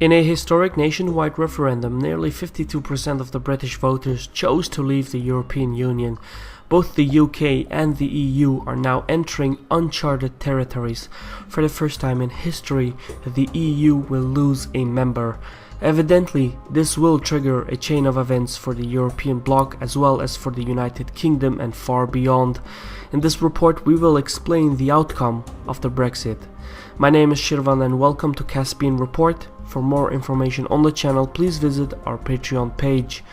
In a historic nationwide referendum, nearly 52% of the British voters chose to leave the European Union. Both the UK and the EU are now entering uncharted territories. For the first time in history, the EU will lose a member. Evidently, this will trigger a chain of events for the European bloc as well as for the United Kingdom and far beyond. In this report, we will explain the outcome of the Brexit. My name is Shirvan and welcome to Caspian Report. For more information on the channel, please visit our Patreon page.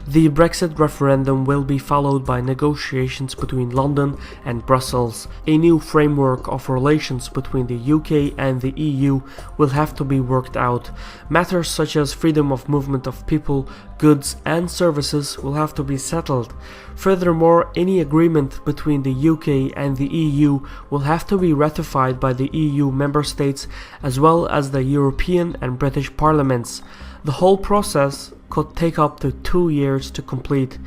The Brexit referendum will be followed by negotiations between London and Brussels. A new framework of relations between the UK and the EU will have to be worked out. Matters such as freedom of movement of people, goods and services will have to be settled. Furthermore, any agreement between the UK and the EU will have to be ratified by the EU member states as well as the European and British parliaments. The whole process could take up to 2 years to complete.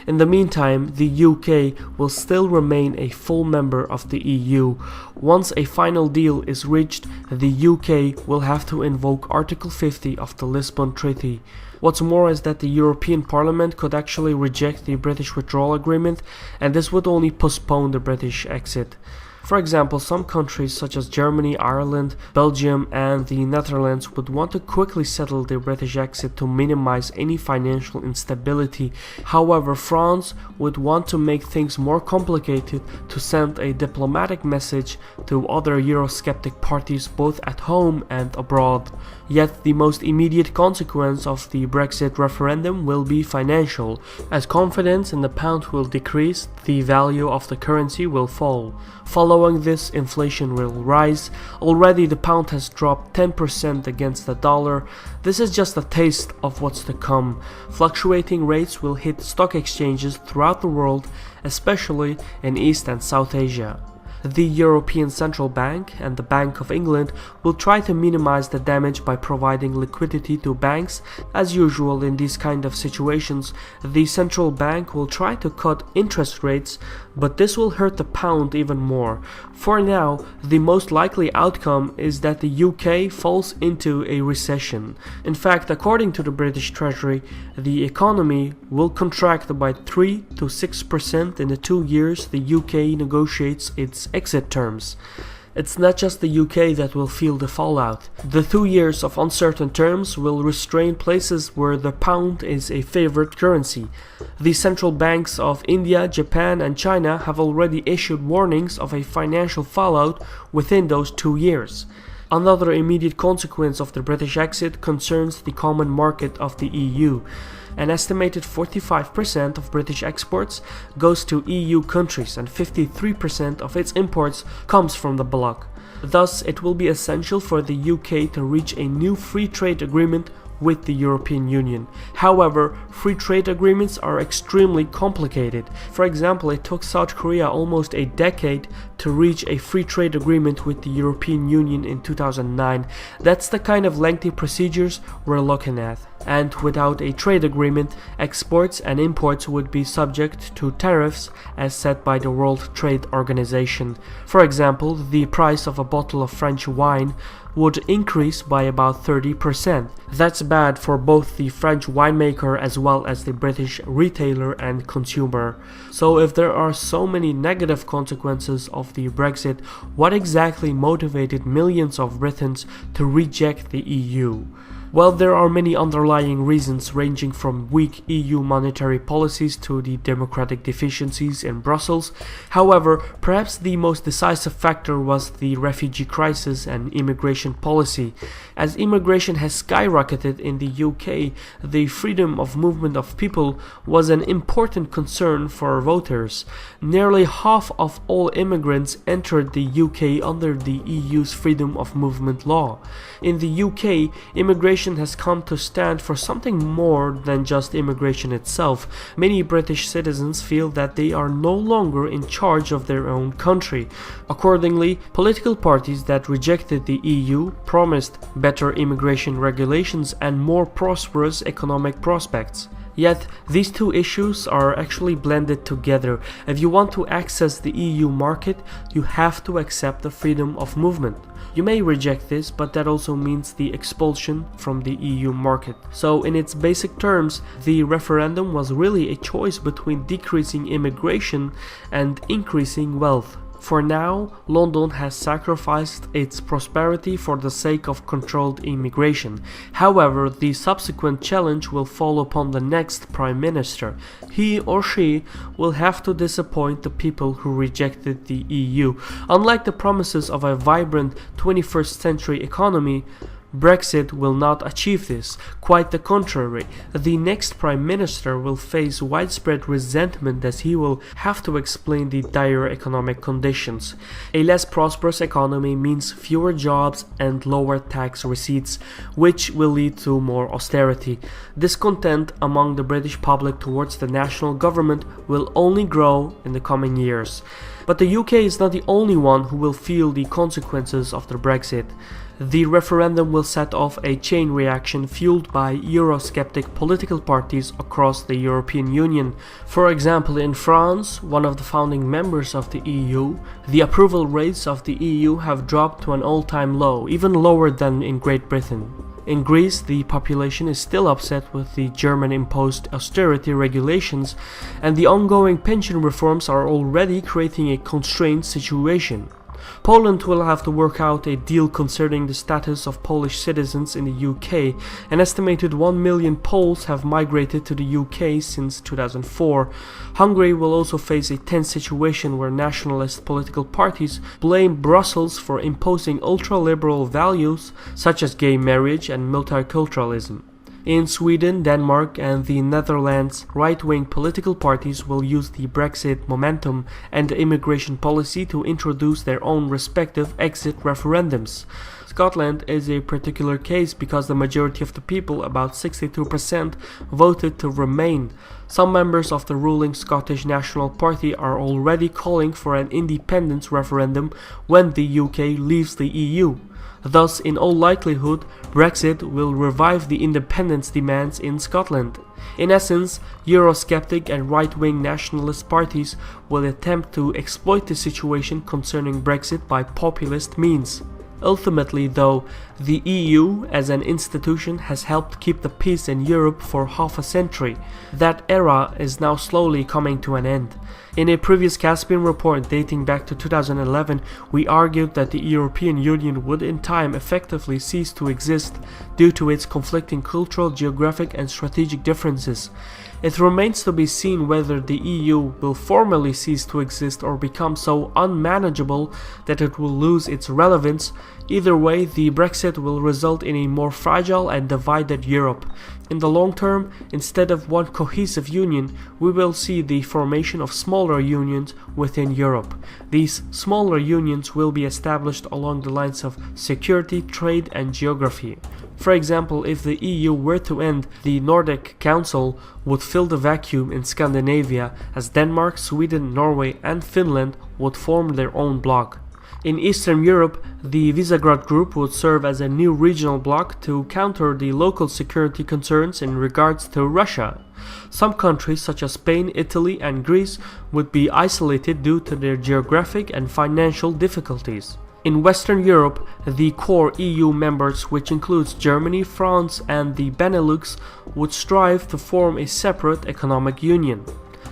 In the meantime, the UK will still remain a full member of the EU. Once a final deal is reached, the UK will have to invoke Article 50 of the Lisbon Treaty. What's more is that the European Parliament could actually reject the British withdrawal agreement, and this would only postpone the British exit. For example, some countries such as Germany, Ireland, Belgium and the Netherlands would want to quickly settle the British exit to minimize any financial instability. However, France would want to make things more complicated to send a diplomatic message to other Eurosceptic parties both at home and abroad. Yet the most immediate consequence of the Brexit referendum will be financial. As confidence in the pound will decrease, the value of the currency will fall. Following this, inflation will rise. Already the pound has dropped 10% against the dollar. This is just a taste of what's to come. Fluctuating rates will hit stock exchanges throughout the world, especially in East and South Asia. The European Central Bank and the Bank of England will try to minimize the damage by providing liquidity to banks. As usual in these kind of situations, the central bank will try to cut interest rates, but this will hurt the pound even more. For now, the most likely outcome is that the UK falls into a recession. In fact, according to the British Treasury, the economy will contract by 3 to 6% in the 2 years the UK negotiates its exit terms. It's not just the UK that will feel the fallout. The 2 years of uncertain terms will restrain places where the pound is a favorite currency. The central banks of India, Japan and China have already issued warnings of a financial fallout within those 2 years. Another immediate consequence of the British exit concerns the common market of the EU. An estimated 45% of British exports goes to EU countries and 53% of its imports comes from the bloc. Thus, it will be essential for the UK to reach a new free trade agreement with the European Union. However, free trade agreements are extremely complicated. For example, it took South Korea almost a decade to reach a free trade agreement with the European Union in 2009. That's the kind of lengthy procedures we're looking at. And without a trade agreement, exports and imports would be subject to tariffs as set by the World Trade Organization. For example, the price of a bottle of French wine would increase by about 30%. That's bad for both the French winemaker as well as the British retailer and consumer. So if there are so many negative consequences of the Brexit, what exactly motivated millions of Britons to reject the EU? Well, there are many underlying reasons ranging from weak EU monetary policies to the democratic deficiencies in Brussels. However, perhaps the most decisive factor was the refugee crisis and immigration policy. As immigration has skyrocketed in the UK, the freedom of movement of people was an important concern for voters. Nearly half of all immigrants entered the UK under the EU's freedom of movement law. In the UK, immigration has come to stand for something more than just immigration itself. Many British citizens feel that they are no longer in charge of their own country. Accordingly, political parties that rejected the EU promised better immigration regulations and more prosperous economic prospects. Yet, these two issues are actually blended together. If you want to access the EU market, you have to accept the freedom of movement. You may reject this, but that also means the expulsion from the EU market. So in its basic terms, the referendum was really a choice between decreasing immigration and increasing wealth. For now, London has sacrificed its prosperity for the sake of controlled immigration. However, the subsequent challenge will fall upon the next Prime Minister. He or she will have to disappoint the people who rejected the EU. Unlike the promises of a vibrant 21st century economy, Brexit will not achieve this. Quite the contrary. The next Prime Minister will face widespread resentment as he will have to explain the dire economic conditions. A less prosperous economy means fewer jobs and lower tax receipts, which will lead to more austerity. Discontent among the British public towards the national government will only grow in the coming years. But the UK is not the only one who will feel the consequences of the Brexit. The referendum will set off a chain reaction fueled by Eurosceptic political parties across the European Union. For example, in France, one of the founding members of the EU, the approval rates of the EU have dropped to an all-time low, even lower than in Great Britain. In Greece, the population is still upset with the German-imposed austerity regulations, and the ongoing pension reforms are already creating a constrained situation. Poland will have to work out a deal concerning the status of Polish citizens in the UK. An estimated 1 million Poles have migrated to the UK since 2004. Hungary will also face a tense situation where nationalist political parties blame Brussels for imposing ultra-liberal values such as gay marriage and multiculturalism. In Sweden, Denmark and the Netherlands, right-wing political parties will use the Brexit momentum and immigration policy to introduce their own respective exit referendums. Scotland is a particular case because the majority of the people, about 62%, voted to remain. Some members of the ruling Scottish National Party are already calling for an independence referendum when the UK leaves the EU. Thus, in all likelihood, Brexit will revive the independence demands in Scotland. In essence, Eurosceptic and right-wing nationalist parties will attempt to exploit the situation concerning Brexit by populist means. Ultimately, though, the EU as an institution has helped keep the peace in Europe for half a century. That era is now slowly coming to an end. In a previous Caspian report dating back to 2011, we argued that the European Union would in time effectively cease to exist due to its conflicting cultural, geographic and strategic differences. It remains to be seen whether the EU will formally cease to exist or become so unmanageable that it will lose its relevance. Either way, the Brexit will result in a more fragile and divided Europe. In the long term, instead of one cohesive union, we will see the formation of smaller unions within Europe. These smaller unions will be established along the lines of security, trade and geography. For example, if the EU were to end, the Nordic Council would fill the vacuum in Scandinavia as Denmark, Sweden, Norway and Finland would form their own bloc. In Eastern Europe, the Visegrad Group would serve as a new regional bloc to counter the local security concerns in regards to Russia. Some countries such as Spain, Italy and Greece would be isolated due to their geographic and financial difficulties. In Western Europe, the core EU members, which includes Germany, France and the Benelux, would strive to form a separate economic union.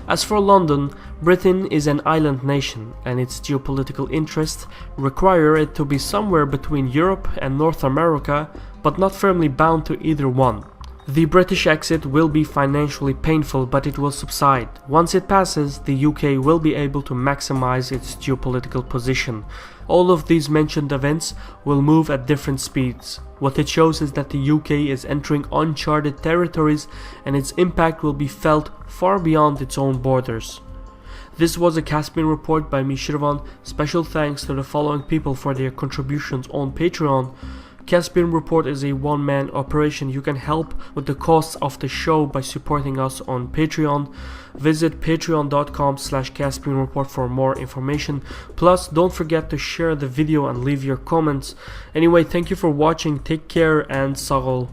As for London, Britain is an island nation, and its geopolitical interests require it to be somewhere between Europe and North America, but not firmly bound to either one. The British exit will be financially painful, but it will subside. Once it passes, the UK will be able to maximize its geopolitical position. All of these mentioned events will move at different speeds. What it shows is that the UK is entering uncharted territories and its impact will be felt far beyond its own borders. This was a Caspian report by me, Shirvan. Special thanks to the following people for their contributions on Patreon. Caspian Report is a one-man operation. You can help with the costs of the show by supporting us on Patreon. Visit patreon.com/Caspian Report for more information. Plus, don't forget to share the video and leave your comments. Anyway, thank you for watching. Take care and Sarol.